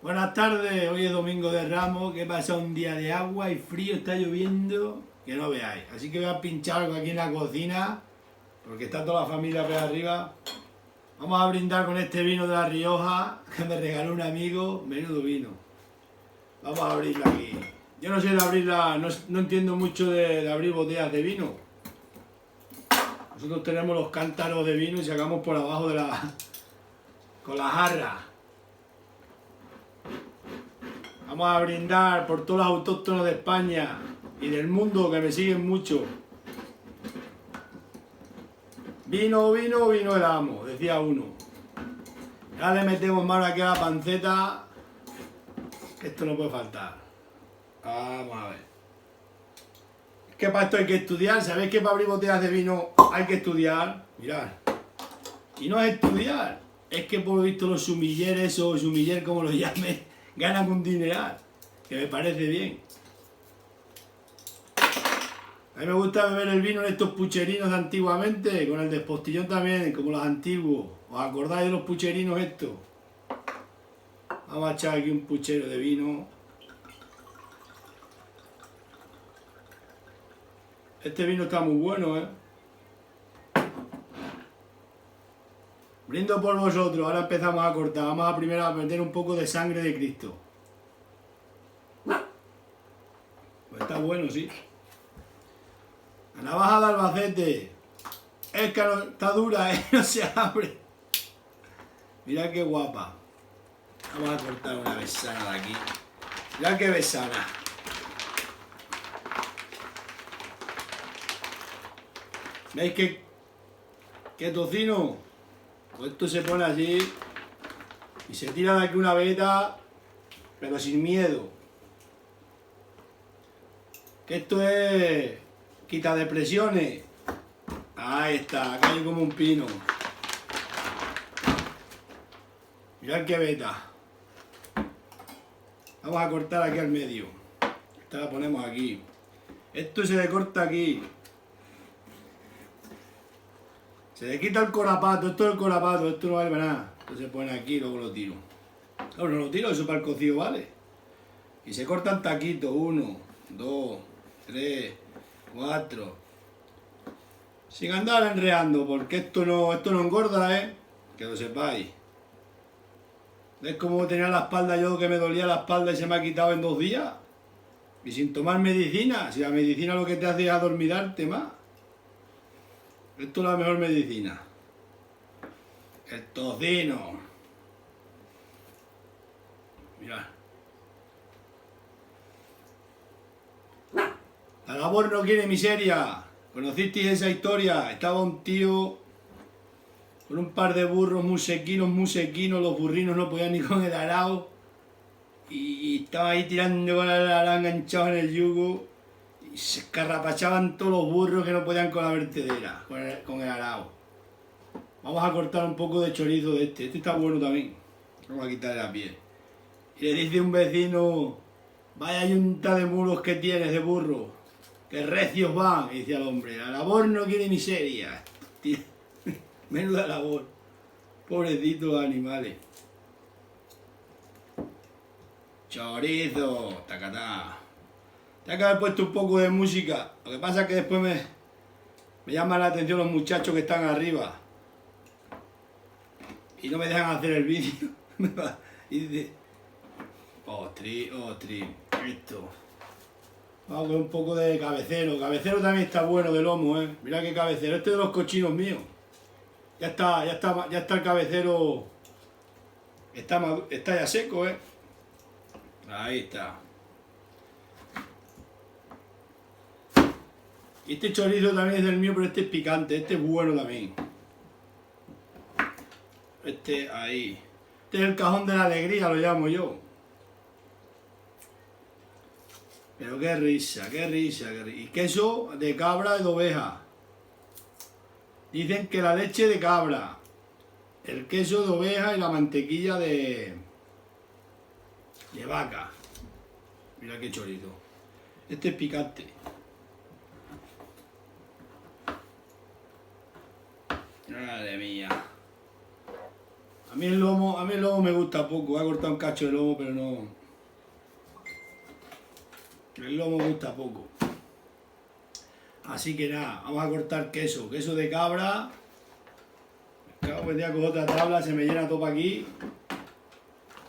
Buenas tardes, hoy es Domingo de Ramos, que pasa un día de agua y frío, está lloviendo, que no veáis. Así que voy a pinchar algo aquí en la cocina, porque está toda la familia por arriba. Vamos a brindar con este vino de La Rioja, que me regaló un amigo, menudo vino. Vamos a abrirla aquí. Yo no sé de abrirla, no entiendo mucho de abrir botellas de vino. Nosotros tenemos los cántaros de vino y sacamos por abajo con la jarra. Vamos a brindar por todos los autóctonos de España y del mundo que me siguen mucho. Vino, vino, vino el amo, decía uno. Ya le metemos mano aquí a la panceta. Esto no puede faltar. Vamos a ver. Es que para esto hay que estudiar. ¿Sabéis que para abrir botellas de vino hay que estudiar? Mirad. Y no es estudiar. Es que por lo visto los sumilleres o sumiller como lo llamen, ganan un dineral. Que me parece bien. A mí me gusta beber el vino en estos pucherinos de antiguamente, con el despostillón también, como los antiguos. ¿Os acordáis de los pucherinos estos? Vamos a echar aquí un puchero de vino. Este vino está muy bueno, ¿eh? Brindo por vosotros, ahora empezamos a cortar. Vamos a primero a meter un poco de sangre de Cristo. Pues está bueno, sí. La navaja de Albacete. Es que no, está dura, ¿eh? No se abre. Mirad qué guapa. Vamos a cortar una besana de aquí. Mirad qué besana. ¿Veis qué tocino? Pues esto se pone así y se tira de aquí una veta, pero sin miedo. Que esto es quita depresiones. Ahí está, cae como un pino. Mirad qué veta. Vamos a cortar aquí al medio. Esta la ponemos aquí. Esto se le corta aquí. Se le quita el corapato, esto es el corapato, esto no vale para nada. Esto se pone aquí y luego lo tiro. No, no lo tiro, eso para el cocido vale. Y se cortan taquitos, 1, 2, 3, 4. Sin andar enreando, porque esto no engorda, que lo sepáis. ¿Ves cómo tenía la espalda yo, que me dolía la espalda y se me ha quitado en 2 días? Y sin tomar medicina, si la medicina lo que te hace es adormilarte más. Esto es la mejor medicina. El tocino. Mirad. La labor no quiere miseria. ¿Conocisteis esa historia? Estaba un tío con un par de burros muy sequinos, los burrinos no podían ni con el arao. Y estaba ahí tirando con el arao enganchado en el yugo. Y se escarrapachaban todos los burros que no podían con la vertedera, con el arao. Vamos a cortar un poco de chorizo de este. Este está bueno también. Vamos a quitarle la piel. Y le dice un vecino: vaya yunta de muros que tienes de burro, que recios van. Y dice al hombre: la labor no quiere miseria. Menuda labor. Pobrecitos animales. Chorizo, tacatá. Tengo que haber puesto un poco de música. Lo que pasa es que después me llaman la atención los muchachos que están arriba. Y no me dejan hacer el vídeo. Y dice: ostri, esto. Vamos con un poco de cabecero. Cabecero también está bueno de lomo, Mirad qué cabecero. Este es de los cochinos míos. Ya está el cabecero. Está ya seco, Ahí está. Y este chorizo también es del mío, pero este es picante. Este es bueno también. Este, ahí. Este es el cajón de la alegría, lo llamo yo. Pero qué risa, qué risa, qué risa. Y queso de cabra y de oveja. Dicen que la leche de cabra, el queso de oveja y la mantequilla de vaca. Mira qué chorizo. Este es picante. Madre mía. A mí el lomo me gusta poco. He cortado un cacho de lomo, pero no. El lomo me gusta poco. Así que nada, vamos a cortar queso. Queso de cabra. Me tenía con otra tabla, se me llena todo aquí.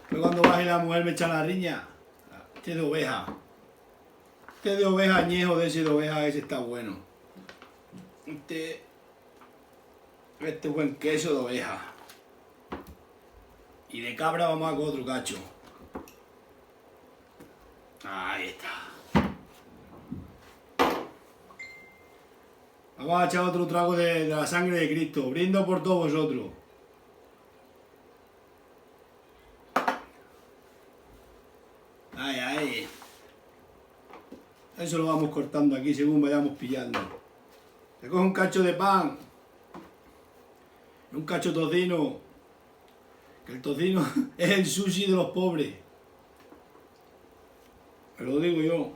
Pero cuando baje la mujer me echa la riña. Este es de oveja. Este es de oveja añejo, de ese de oveja, ese está bueno. Este es buen queso de oveja. Y de cabra vamos a con otro cacho. Ahí está. Vamos a echar otro trago de la sangre de Cristo. Brindo por todos vosotros. Ay, ay. Eso lo vamos cortando aquí según vayamos pillando. Te coge un cacho de pan. Un cacho de tocino. Que el tocino es el sushi de los pobres. Me lo digo yo.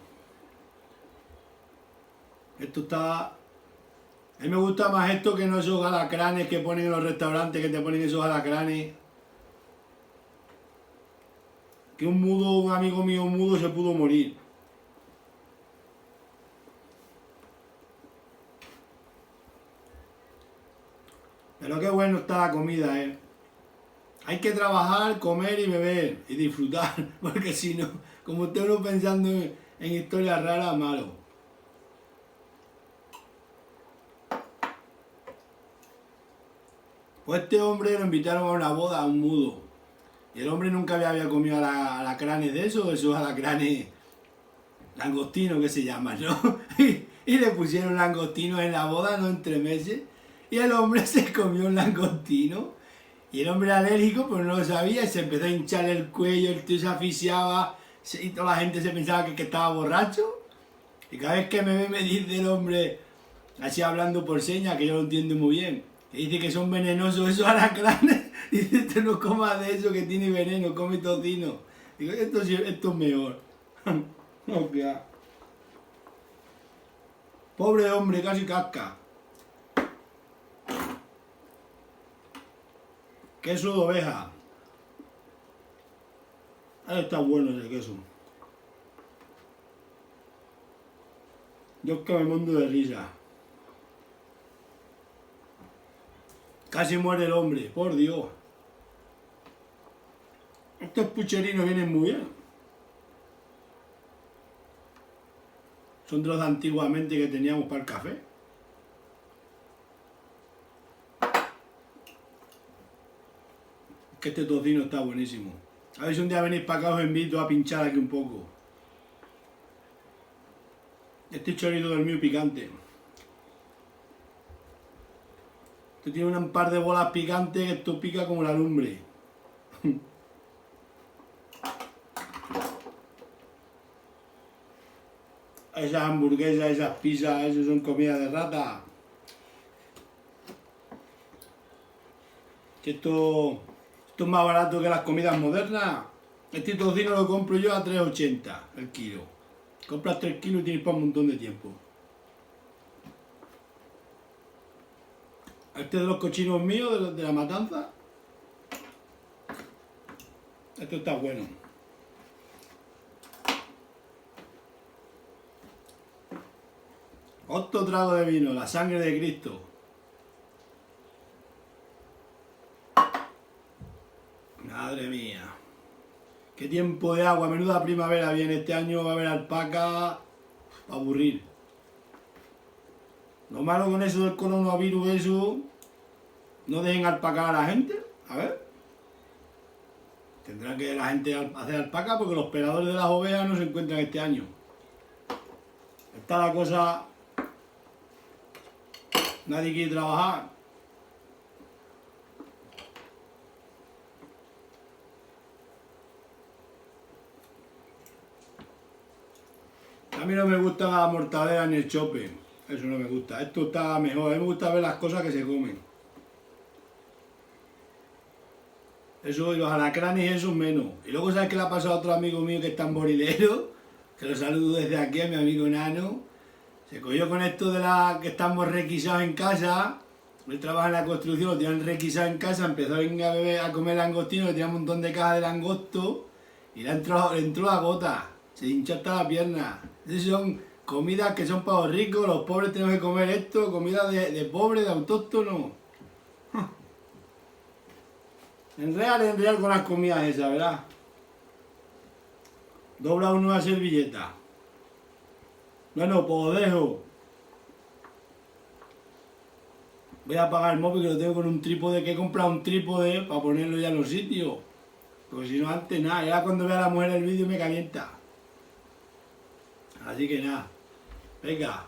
Esto está... A mí me gusta más esto que no esos alacranes que ponen en los restaurantes, que te ponen esos alacranes. Que un amigo mío mudo se pudo morir. Pero qué bueno está la comida, ¿eh? Hay que trabajar, comer y beber y disfrutar, porque si no, como esté uno pensando en historias raras, malo. Pues este hombre lo invitaron a una boda, a un mudo. Y el hombre nunca había comido alacranes de esos alacranes langostinos que se llaman, ¿no? Y le pusieron langostinos en la boda, no entre meses. Y el hombre se comió un langostino. Y el hombre era alérgico, pero no lo sabía. Y se empezó a hinchar el cuello, el tío se asfixiaba. Y toda la gente se pensaba que estaba borracho. Y cada vez que me ve me dice el hombre, así hablando por señas, que yo lo entiendo muy bien. Que dice que son venenosos esos alacranes. Dice, tú no comas de eso que tiene veneno, come tocino. Digo, esto es mejor. No, que pobre hombre, casi casca. Queso de oveja. Ahí está bueno ese queso. Yo es que me mundo de risa. Casi muere el hombre, por Dios. Estos pucherinos vienen muy bien. Son de los de antiguamente que teníamos para el café. Que este tocino está buenísimo. A ver si un día venís para acá os invito a pinchar aquí un poco. Este chorizo del mío picante. Este tiene un par de bolas picantes que esto pica como la lumbre. Esas hamburguesas, esas pizzas, eso son comida de rata. Esto es más barato que las comidas modernas. Este tocino lo compro yo a 3,80 el kilo. Compras 3 kilos y tienes para un montón de tiempo. Este de los cochinos míos, de la matanza. Esto está bueno. Otro trago de vino, la sangre de Cristo. Madre mía. Qué tiempo de agua, menuda primavera viene. Este año va a haber alpaca para aburrir. Lo malo con eso del coronavirus, eso, no dejen alpacar a la gente. A ver. Tendrá que la gente hacer alpaca porque los peladores de las ovejas no se encuentran este año. Está la cosa... Nadie quiere trabajar. A mí no me gusta la mortadela ni el chope. Eso no me gusta. Esto está mejor. A mí me gusta ver las cosas que se comen. Eso y los alacranes, eso menos. Y luego, ¿sabes qué le ha pasado a otro amigo mío que está en Borilero? Que lo saludo desde aquí a mi amigo Nano. Se cogió con esto de la que estamos requisados en casa Él trabaja en la construcción, lo tienen requisado en casa, empezó a venir a beber, a comer langostino, que tenía un montón de cajas de langosto y le entró la gota, se hinchó hasta la pierna. Esas son comidas que son para los ricos, los pobres tenemos que comer esto, comida de pobre, de autóctono. En real con las comidas esas, ¿verdad? Dobla una servilleta. Bueno, pues os dejo. Voy a apagar el móvil que lo tengo con un trípode, que he comprado un trípode para ponerlo ya en los sitios. Porque si no, antes nada, ya cuando vea a la mujer el vídeo me calienta. Así que nada, venga.